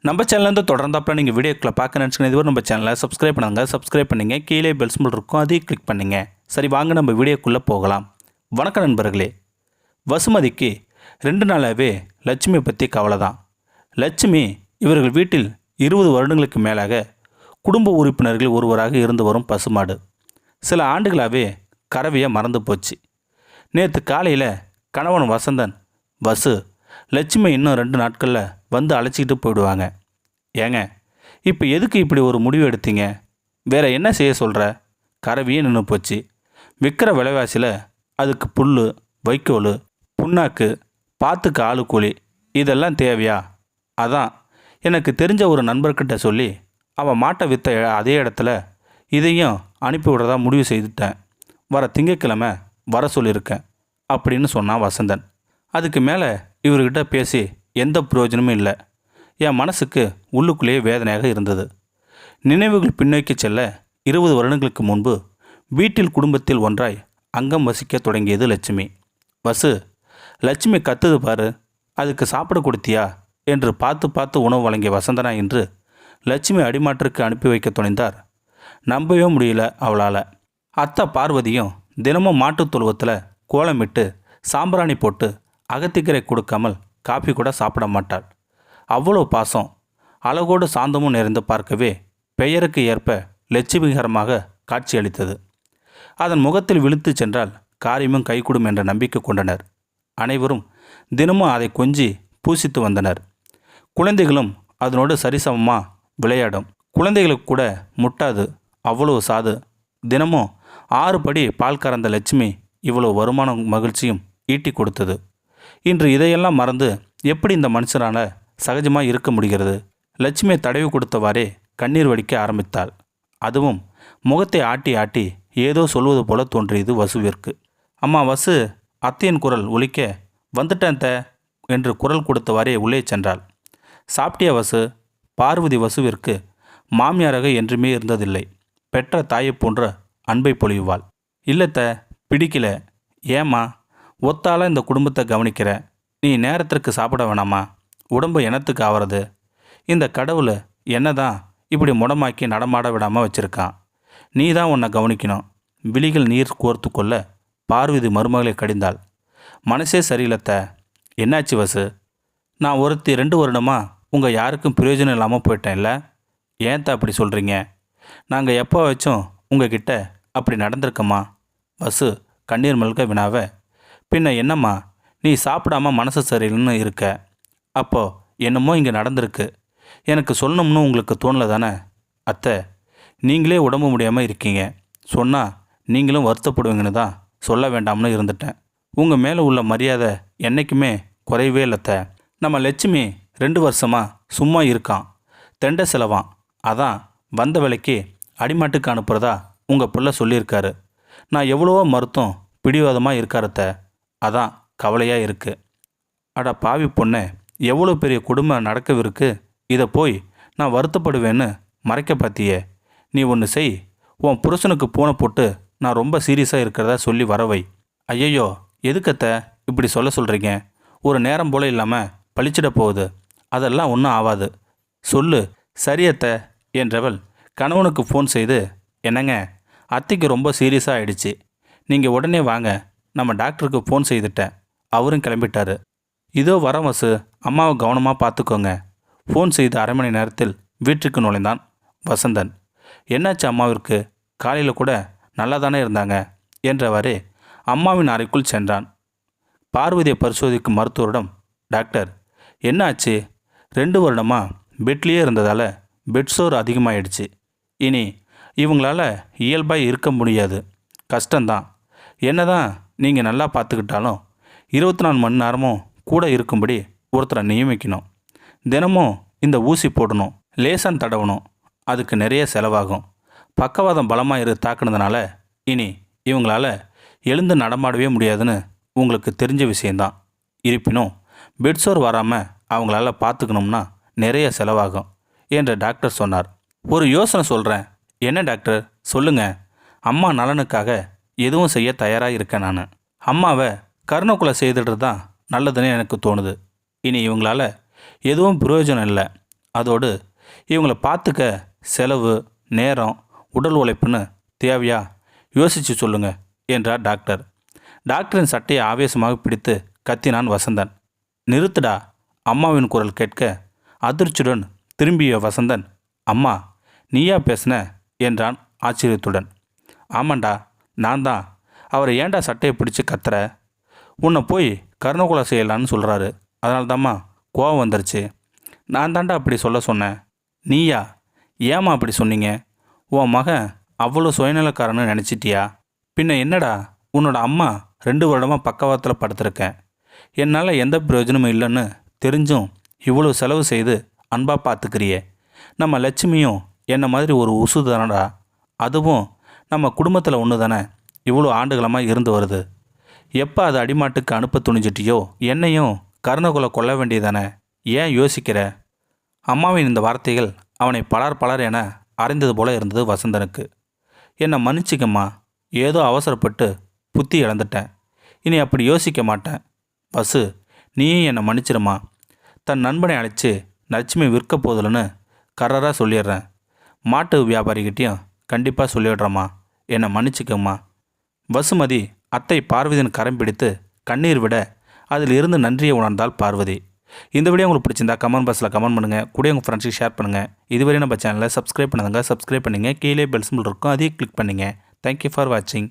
நம்ம சேனல்லேருந்து தொடர்ந்தாப்பில் நீங்கள் வீடியோக்களை பார்க்க நினச்சிங்கன்னா இதுவரை நம்ம சேனலை சப்ஸ்கிரைப் பண்ணுங்க. கீழே பெல் சிம்பல் இருக்கும், அதையும் கிளிக் பண்ணுங்க. சரி, வாங்க நம்ம வீடியோக்குள்ளே போகலாம். வணக்கம் நண்பர்களே. வசுமதிக்கு 2 நாளாகவே லட்சுமி பற்றி கவலை தான். லட்சுமி இவர்கள் வீட்டில் 20 வருடங்களுக்கு மேலாக குடும்ப உறுப்பினர்கள் ஒருவராக இருந்து வரும் பசுமாடு. சில ஆண்டுகளாகவே கறவையை மறந்து போச்சு. நேற்று காலையில் கணவன் வசந்தன், வசு, லட்சுமி இன்னும் 2 நாட்களில் வந்து அழைச்சிக்கிட்டு போயிடுவாங்க. ஏங்க, இப்போ எதுக்கு இப்படி ஒரு முடிவு எடுத்தீங்க? வேறு என்ன செய்ய சொல்கிற? கறவையே நின்று போச்சு. விற்கிற விலைவாசியில் அதுக்கு புல், வைக்கோல், புண்ணாக்கு, பாத்துக்கு ஆளு கூலி இதெல்லாம் தேவையா? அதான் எனக்கு தெரிஞ்ச ஒரு நண்பர்கிட்ட சொல்லி அவன் மாட்டை விற்ற அதே இடத்துல இதையும் அனுப்பி விடுறதா முடிவு செய்துட்டேன். வர திங்கட்கிழமை வர சொல்லியிருக்கேன் அப்படின்னு சொன்னான் வசந்தன். அதுக்கு மேலே இவர்கிட்ட பேசி எந்த பிரயோஜனமும் இல்லை. என் மனசுக்கு உள்ளுக்குள்ளேயே வேதனையாக இருந்தது. நினைவுகள் பின்னோக்கி செல்ல 20 வருடங்களுக்கு முன்பு வீட்டில் குடும்பத்தில் ஒன்றாய் அங்கம் வசிக்க தொடங்கியது லட்சுமி. வசு, லட்சுமி கத்துது பாரு, அதுக்கு சாப்பிட கொடுத்தியா என்று பார்த்து உணவு வழங்கிய வசந்தனா இன்று லட்சுமி அடிமாற்றுக்கு அனுப்பி வைக்க துணிந்தார். நம்பவே முடியல அவளால். அத்தை பார்வதியும் தினமும் மாட்டுத் தொழுவத்தில் கோலமிட்டு சாம்பிராணி போட்டு அகத்திக்கரை கொடுக்காமல் காஃபி கூட சாப்பிட மாட்டாள். அவ்வளோ பாசம், அழகோடு சாந்தமும் நிறைந்து பார்க்கவே பெயருக்கு ஏற்ப லட்சுமிகரமாக காட்சியளித்தது. அதன் முகத்தில் விழுத்து சென்றால் காரியமும் கைகூடும் என்ற நம்பிக்கை கொண்டனர். அனைவரும் தினமும் அதை கொஞ்சி பூசித்து வந்தனர். குழந்தைகளும் அதனோடு சரிசமமாக விளையாடும். குழந்தைகளுக்கு கூட முட்டாது, அவ்வளோ சாது. தினமும் 6 படி பால் கறந்த லட்சுமி இவ்வளோ வருமானம் மகிழ்ச்சியும் ஈட்டி கொடுத்தது. இன்று இதையெல்லாம் மறந்து எப்படி இந்த மனுஷனால் சகஜமாக இருக்க முடிகிறது? லட்சுமியை தடவி கொடுத்தவாறே கண்ணீர் வடிக்க ஆரம்பித்தாள். அதுவும் முகத்தை ஆட்டி ஆட்டி ஏதோ சொல்வது போல தோன்றியது வசுவிற்கு. அம்மா வசு, அத்தையின் குரல் ஒலிக்க, வந்துட்டேன் த என்று குரல் கொடுத்தவாறே உள்ளே சென்றாள். சாப்பிட்டிய வசு? பார்வதி வசுவிற்கு மாமியாராக என்றுமே இருந்ததில்லை. பெற்ற தாயை போன்ற அன்பை பொழிவாள். இல்லைத்த, பிடிக்கல. ஏம்மா, ஒத்தால இந்த குடும்பத்தை கவனிக்கிற, நீ நேரத்திற்கு சாப்பிட வேணாமா? உடம்பு எனத்துக்கு ஆகிறது? இந்த கடவுளை என்ன தான் இப்படி முடமாக்கி நடமாட விடாமல் வச்சுருக்கான். நீ தான் உன்னை கவனிக்கணும். விழிகள் நீர் கோர்த்து கொள்ள பார்வதி மருமகளை கடிந்தாள். மனசே சரியில்லத்த. என்னாச்சு வசு? நான் ஒருத்தி 2 வருடமாக உங்கள் யாருக்கும் பிரயோஜனம் இல்லாமல் போயிட்டேன்ல. ஏன்த்த அப்படி சொல்கிறீங்க? நாங்கள் எப்போ வச்சோம் உங்ககிட்ட அப்படி நடந்திருக்கம்மா? வசு கண்ணீர் மல்க வினாவ, பின்ன என்னம்மா, நீ சாப்பிடாம மனசு சரியில்லைன்னு இருக்க. அப்போ என்னமோ இங்கே நடந்திருக்கு. எனக்கு சொல்லணும்னு உங்களுக்கு தோணலை தானே? அத்தை, நீங்களே உடம்பு முடியாமல் இருக்கீங்க. சொன்னால் நீங்களும் வருத்தப்படுவீங்கன்னு தான் சொல்ல வேண்டாம்னு இருந்துட்டேன். உங்கள் மேலே உள்ள மரியாதை என்றைக்குமே குறையவே இல்லைத்த. நம்ம லட்சுமி 2 வருஷமாக சும்மா இருக்கான், தெண்டை செலவான். அதான் வந்த வேலைக்கு அடிமாட்டுக்கு அனுப்புகிறதா உங்கள் பிள்ளை சொல்லியிருக்காரு. நான் எவ்வளவோ மருத்துவம் பிடிவாதமாக இருக்காரத்த. அதான் கவலையாக இருக்குது. அட பாவி பொண்ணே, எவ்வளோ பெரிய குடும்பம் நடக்கவிருக்கு. இதை போய் நான் வருத்தப்படுவேன்னு மறைக்க பார்த்தியே. நீ ஒன்று செய், உன் புருஷனுக்கு பூனை போட்டு நான் ரொம்ப சீரியஸாக இருக்கிறதா சொல்லி வரவை. ஐயையோ, எதுக்கத்த இப்படி சொல்கிறீங்க? ஒரு நேரம் போல் இல்லாமல் பழிச்சிட போகுது. அதெல்லாம் ஒன்றும் ஆகாது. சொல்லு. சரியத்த என்றவள் கணவனுக்கு ஃபோன் செய்து, என்னங்க, அத்தைக்கு ரொம்ப சீரியஸாக ஆயிடுச்சு. நீங்கள் உடனே வாங்க, நம்ம டாக்டருக்கு ஃபோன் செய்துட்டேன். அவரும் கிளம்பிட்டாரு. இதோ வர வசு, அம்மாவை கவனமாக பார்த்துக்கோங்க. ஃபோன் செய்து 1/2 மணி நேரத்தில் வீட்டுக்கு நுழைந்தான் வசந்தன். என்னாச்சு அம்மாவிற்கு? காலையில் கூட நல்லா தானே இருந்தாங்க என்றவாறே அம்மாவின் அறைக்குள் சென்றான். பார்வதியை பரிசோதிக்கும் மருத்துவரிடம், டாக்டர், என்னாச்சு? 2 வருடமாக பெட்லேயே இருந்ததால் பெட்சோர் அதிகமாகிடுச்சு. இனி இவங்களால இயல்பாக இருக்க முடியாது. கஷ்டந்தான். என்ன தான் நீங்கள் நல்லா பார்த்துக்கிட்டாலும் 24 மணி நேரமும் கூட இருக்கும்படி ஒருத்தரை நியமிக்கணும். தினமும் இந்த ஊசி போடணும், லேசான் தடவணும். அதுக்கு நிறைய செலவாகும். பக்கவாதம் பலமாக தாக்குனதுனால இனி இவங்களால எழுந்து நடமாடவே முடியாதுன்னு உங்களுக்கு தெரிஞ்ச விஷயந்தான். இருப்பினும் பெட்சோர் வராமல் அவங்களால பார்த்துக்கணும்னா நிறைய செலவாகும் என்று டாக்டர் சொன்னார். ஒரு யோசனை சொல்கிறேன். என்ன டாக்டர், சொல்லுங்கள். அம்மா நலனுக்காக எதுவும் செய்ய தயாராக இருக்கேன் நான். அம்மாவை கருணக்குலை செய்துட்டு தான் நல்லதுன்னு எனக்கு தோணுது. இனி இவங்களால எதுவும் பிரயோஜனம் இல்லை. அதோடு இவங்கள பார்த்துக்க செலவு, நேரம், உடல் உழைப்புன்னு தேவையா யோசித்து சொல்லுங்க என்றார் டாக்டர். டாக்டரின் சட்டையை ஆவேசமாக பிடித்து கத்தினான் வசந்தன். நிறுத்துடா, அம்மாவின் குரல் கேட்க அதிர்ச்சியுடன் திரும்பிய வசந்தன், அம்மா நீயா பேசுன என்றான் ஆச்சரியத்துடன். ஆமாண்டா, நான் தான். அவரை ஏன்டா சட்டையை பிடிச்சி கத்துற? உன்னை போய் கருணகுலை செய்யலான்னு சொல்கிறாரு. அதனால தாம்மா கோவம் வந்துருச்சு. நான் தாண்டா அப்படி சொல்ல சொன்னேன். நீயா? ஏம்மா அப்படி சொன்னீங்க? உன் மகன் அவ்வளோ சுயநலக்காரன்னு நினச்சிட்டியா? பின்ன என்னடா, உன்னோட அம்மா 2 வருடமாக பக்கவாத்தில் படுத்திருக்கேன். என்னால் எந்த பிரயோஜனமும் இல்லைன்னு தெரிஞ்சும் இவ்வளோ செலவு செய்து அன்பாக பார்த்துக்கிறியே. நம்ம லட்சுமியும் என்ன மாதிரி ஒரு உசு தானடா. அதுவும் நம்ம குடும்பத்தில் ஒன்று தானே இவ்வளோ ஆண்டுகளமாக இருந்து வருது. எப்போ அதை அடிமாட்டுக்கு அனுப்ப துணிஞ்சிட்டியோ என்னையும் கருணகுலை கொல்ல வேண்டியதானே. ஏன் யோசிக்கிற? அம்மாவின் இந்த வார்த்தைகள் அவனை பலர் என அறைந்தது போல இருந்தது வசந்தனுக்கு. என்னை மன்னிச்சிக்கம்மா, ஏதோ அவசரப்பட்டு புத்தி இழந்துட்டேன். இனி அப்படி யோசிக்க மாட்டேன். வசு, நீயும் என்னை மன்னிச்சிருமா. தன் நண்பனை அழைச்சி லட்சுமி விற்க போதில்லைன்னு கர்ரராக சொல்லிடுறேன். மாட்டு வியாபாரிகிட்டையும் கண்டிப்பாக சொல்லிடுறேம்மா. என்னை மன்னிச்சிக்கம்மா. வசுமதி அத்தை பார்வதியின் கரம் பிடித்து கண்ணீர் விட அதில் இருந்து நன்றியை உணர்ந்தாள் பார்வதி. இந்த வீடியோ உங்களுக்கு பிடிச்சிருந்தா கமெண்ட் பாக்ஸில் கமெண்ட் பண்ணுங்கள். கூட உங்கள் ஃப்ரெண்ட்ஸுக்கு ஷேர் பண்ணுங்கள். இதுவரை நம்ம சேனலை சப்ஸ்கிரைப் பண்ணுங்க. சப்ஸ்கிரைப் பண்ணிங்க. கீழே பெல் சிம்பல் இருக்கும், அதையும் கிளிக் பண்ணிங்க. தேங்க்யூ ஃபார் வாட்சிங்.